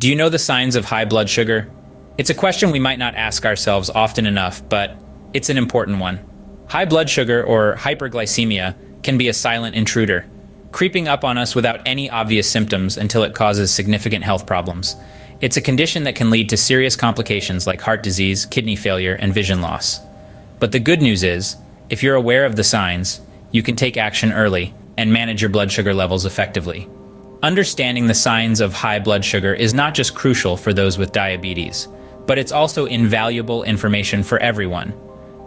Do you know the signs of high blood sugar? It's a question we might not ask ourselves often enough, but it's an important one. High blood sugar, or hyperglycemia, can be a silent intruder, creeping up on us without any obvious symptoms until it causes significant health problems. It's a condition that can lead to serious complications like heart disease, kidney failure, and vision loss. But the good news is, if you're aware of the signs, you can take action early and manage your blood sugar levels effectively. Understanding the signs of high blood sugar is not just crucial for those with diabetes, but it's also invaluable information for everyone.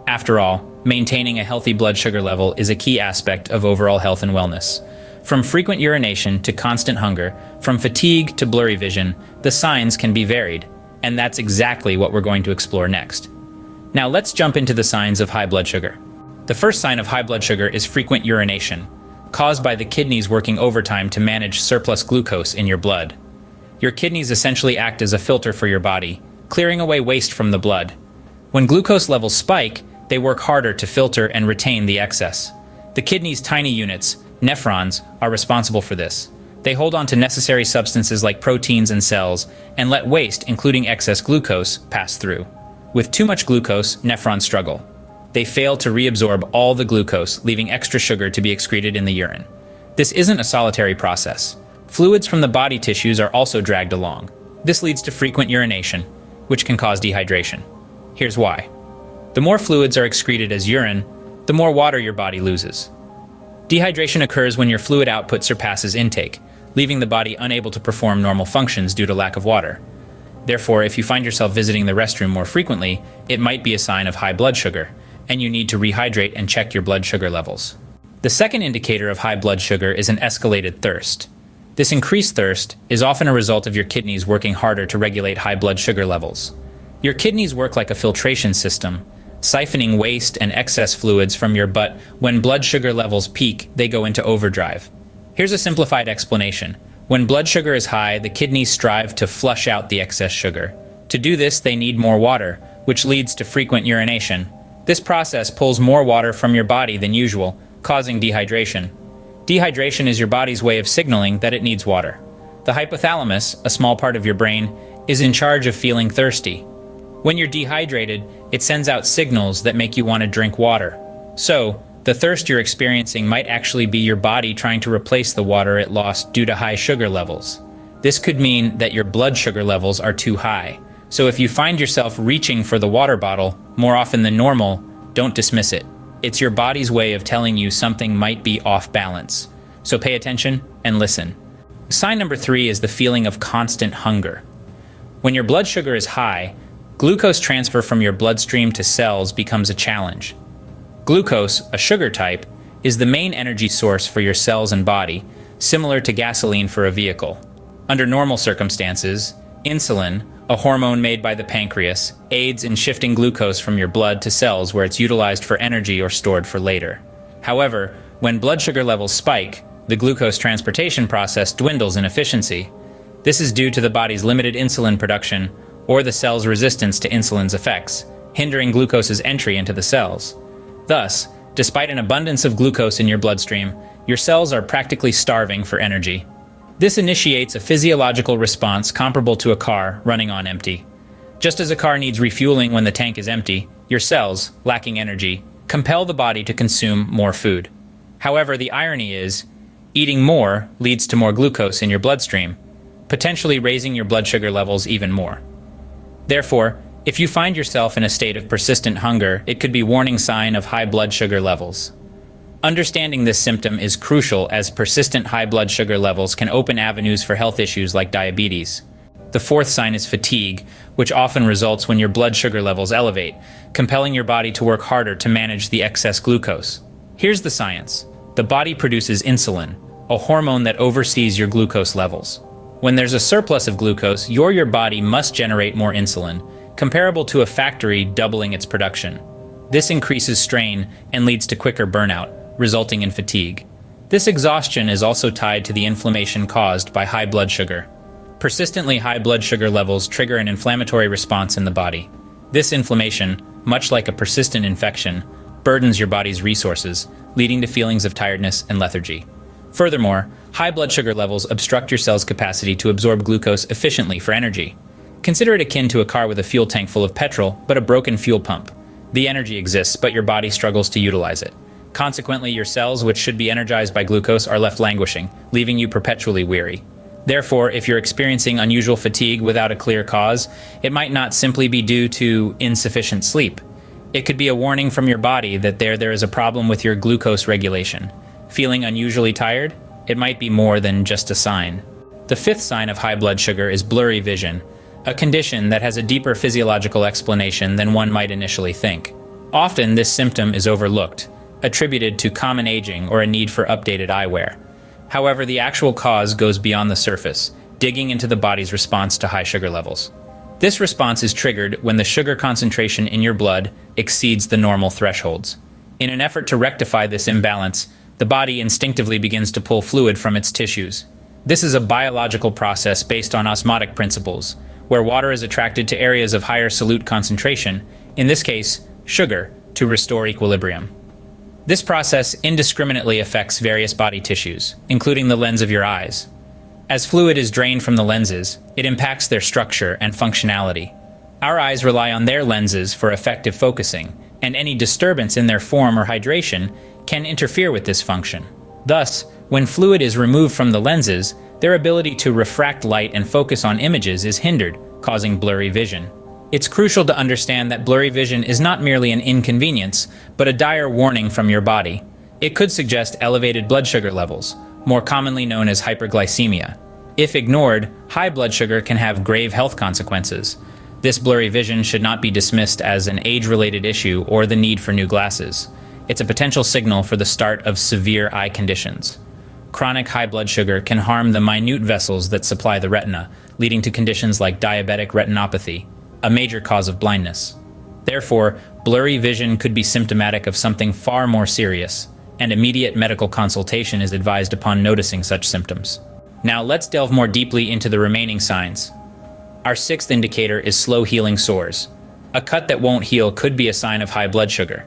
After all, maintaining a healthy blood sugar level is a key aspect of overall health and wellness. From frequent urination to constant hunger, from fatigue to blurry vision, the signs can be varied, and that's exactly what we're going to explore next. Now let's jump into the signs of high blood sugar. The first sign of high blood sugar is frequent urination, caused by the kidneys working overtime to manage surplus glucose in your blood. Your kidneys essentially act as a filter for your body, clearing away waste from the blood. When glucose levels spike, they work harder to filter and retain the excess. The kidney's tiny units, nephrons, are responsible for this. They hold on to necessary substances like proteins and cells and let waste, including excess glucose, pass through. With too much glucose, nephrons struggle. They fail to reabsorb all the glucose, leaving extra sugar to be excreted in the urine. This isn't a solitary process. Fluids from the body tissues are also dragged along. This leads to frequent urination, which can cause dehydration. Here's why. The more fluids are excreted as urine, the more water your body loses. Dehydration occurs when your fluid output surpasses intake, leaving the body unable to perform normal functions due to lack of water. Therefore, if you find yourself visiting the restroom more frequently, it might be a sign of high blood sugar, and you need to rehydrate and check your blood sugar levels. The second indicator of high blood sugar is an escalated thirst. This increased thirst is often a result of your kidneys working harder to regulate high blood sugar levels. Your kidneys work like a filtration system, siphoning waste and excess fluids from your butt. When blood sugar levels peak, they go into overdrive. Here's a simplified explanation. When blood sugar is high, the kidneys strive to flush out the excess sugar. To do this, they need more water, which leads to frequent urination. This process pulls more water from your body than usual, causing dehydration. Dehydration is your body's way of signaling that it needs water. The hypothalamus, a small part of your brain, is in charge of feeling thirsty. When you're dehydrated, it sends out signals that make you want to drink water. So, the thirst you're experiencing might actually be your body trying to replace the water it lost due to high sugar levels. This could mean that your blood sugar levels are too high. So if you find yourself reaching for the water bottle more often than normal, don't dismiss it. It's your body's way of telling you something might be off balance. So pay attention and listen. Sign number 3 is the feeling of constant hunger. When your blood sugar is high, glucose transfer from your bloodstream to cells becomes a challenge. Glucose, a sugar type, is the main energy source for your cells and body, similar to gasoline for a vehicle. Under normal circumstances, insulin, a hormone made by the pancreas, aids in shifting glucose from your blood to cells where it's utilized for energy or stored for later. However, when blood sugar levels spike, the glucose transportation process dwindles in efficiency. This is due to the body's limited insulin production or the cell's resistance to insulin's effects, hindering glucose's entry into the cells. Thus, despite an abundance of glucose in your bloodstream, your cells are practically starving for energy. This initiates a physiological response comparable to a car running on empty. Just as a car needs refueling when the tank is empty, your cells, lacking energy, compel the body to consume more food. However, the irony is, eating more leads to more glucose in your bloodstream, potentially raising your blood sugar levels even more. Therefore, if you find yourself in a state of persistent hunger, it could be a warning sign of high blood sugar levels. Understanding this symptom is crucial as persistent high blood sugar levels can open avenues for health issues like diabetes. The fourth sign is fatigue, which often results when your blood sugar levels elevate, compelling your body to work harder to manage the excess glucose. Here's the science. The body produces insulin, a hormone that oversees your glucose levels. When there's a surplus of glucose, your body must generate more insulin, comparable to a factory doubling its production. This increases strain and leads to quicker burnout, resulting in fatigue. This exhaustion is also tied to the inflammation caused by high blood sugar. Persistently high blood sugar levels trigger an inflammatory response in the body. This inflammation, much like a persistent infection, burdens your body's resources, leading to feelings of tiredness and lethargy. Furthermore, High blood sugar levels obstruct your cell's capacity to absorb glucose efficiently for energy. Consider it akin to a car with a fuel tank full of petrol, but a broken fuel pump. The energy exists, but your body struggles to utilize it. Consequently, your cells, which should be energized by glucose, are left languishing, leaving you perpetually weary. Therefore, if you're experiencing unusual fatigue without a clear cause, it might not simply be due to insufficient sleep. It could be a warning from your body that there is a problem with your glucose regulation. Feeling unusually tired? It might be more than just a sign. The fifth sign of high blood sugar is blurry vision, a condition that has a deeper physiological explanation than one might initially think. Often, this symptom is overlooked, attributed to common aging or a need for updated eyewear. However, the actual cause goes beyond the surface, digging into the body's response to high sugar levels. This response is triggered when the sugar concentration in your blood exceeds the normal thresholds. In an effort to rectify this imbalance, the body instinctively begins to pull fluid from its tissues. This is a biological process based on osmotic principles, where water is attracted to areas of higher solute concentration, in this case, sugar, to restore equilibrium. This process indiscriminately affects various body tissues, including the lens of your eyes. As fluid is drained from the lenses, it impacts their structure and functionality. Our eyes rely on their lenses for effective focusing, and any disturbance in their form or hydration can interfere with this function. Thus, when fluid is removed from the lenses, their ability to refract light and focus on images is hindered, causing blurry vision. It's crucial to understand that blurry vision is not merely an inconvenience, but a dire warning from your body. It could suggest elevated blood sugar levels, more commonly known as hyperglycemia. If ignored, high blood sugar can have grave health consequences. This blurry vision should not be dismissed as an age-related issue or the need for new glasses. It's a potential signal for the start of severe eye conditions. Chronic high blood sugar can harm the minute vessels that supply the retina, leading to conditions like diabetic retinopathy, a major cause of blindness. Therefore, blurry vision could be symptomatic of something far more serious, and immediate medical consultation is advised upon noticing such symptoms. Now let's delve more deeply into the remaining signs. Our sixth indicator is slow healing sores. A cut that won't heal could be a sign of high blood sugar.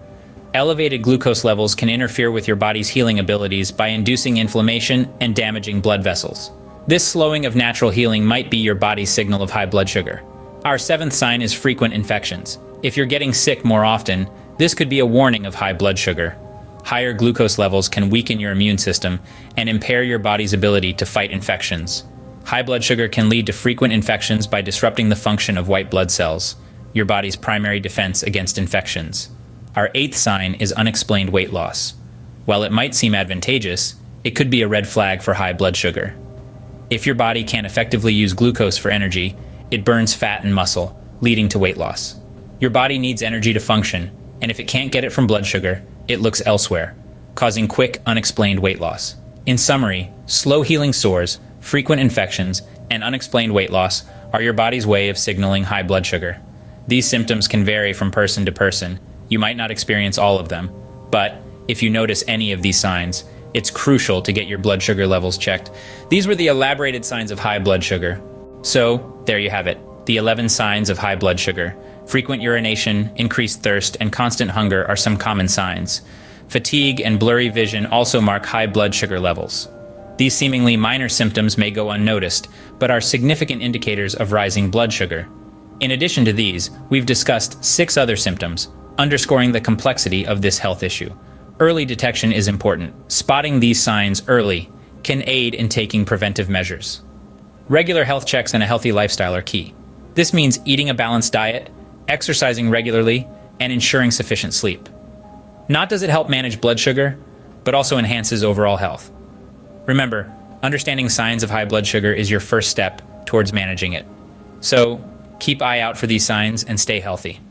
Elevated glucose levels can interfere with your body's healing abilities by inducing inflammation and damaging blood vessels. This slowing of natural healing might be your body's signal of high blood sugar. Our seventh sign is frequent infections. If you're getting sick more often, this could be a warning of high blood sugar. Higher glucose levels can weaken your immune system and impair your body's ability to fight infections. High blood sugar can lead to frequent infections by disrupting the function of white blood cells, your body's primary defense against infections. Our eighth sign is unexplained weight loss. While it might seem advantageous, it could be a red flag for high blood sugar. If your body can't effectively use glucose for energy, it burns fat and muscle, leading to weight loss. Your body needs energy to function, and if it can't get it from blood sugar, it looks elsewhere, causing quick, unexplained weight loss. In summary, slow healing sores, frequent infections, and unexplained weight loss are your body's way of signaling high blood sugar. These symptoms can vary from person to person. You might not experience all of them, but if you notice any of these signs, it's crucial to get your blood sugar levels checked. These were the elaborated signs of high blood sugar. So, there you have it, the 11 signs of high blood sugar. Frequent urination, increased thirst, and constant hunger are some common signs. Fatigue and blurry vision also mark high blood sugar levels. These seemingly minor symptoms may go unnoticed, but are significant indicators of rising blood sugar. In addition to these, we've discussed 6 other symptoms, underscoring the complexity of this health issue. Early detection is important. Spotting these signs early can aid in taking preventive measures. Regular health checks and a healthy lifestyle are key. This means eating a balanced diet, exercising regularly, and ensuring sufficient sleep. Not does it help manage blood sugar, but also enhances overall health. Remember, understanding signs of high blood sugar is your first step towards managing it. So, keep eye out for these signs and stay healthy.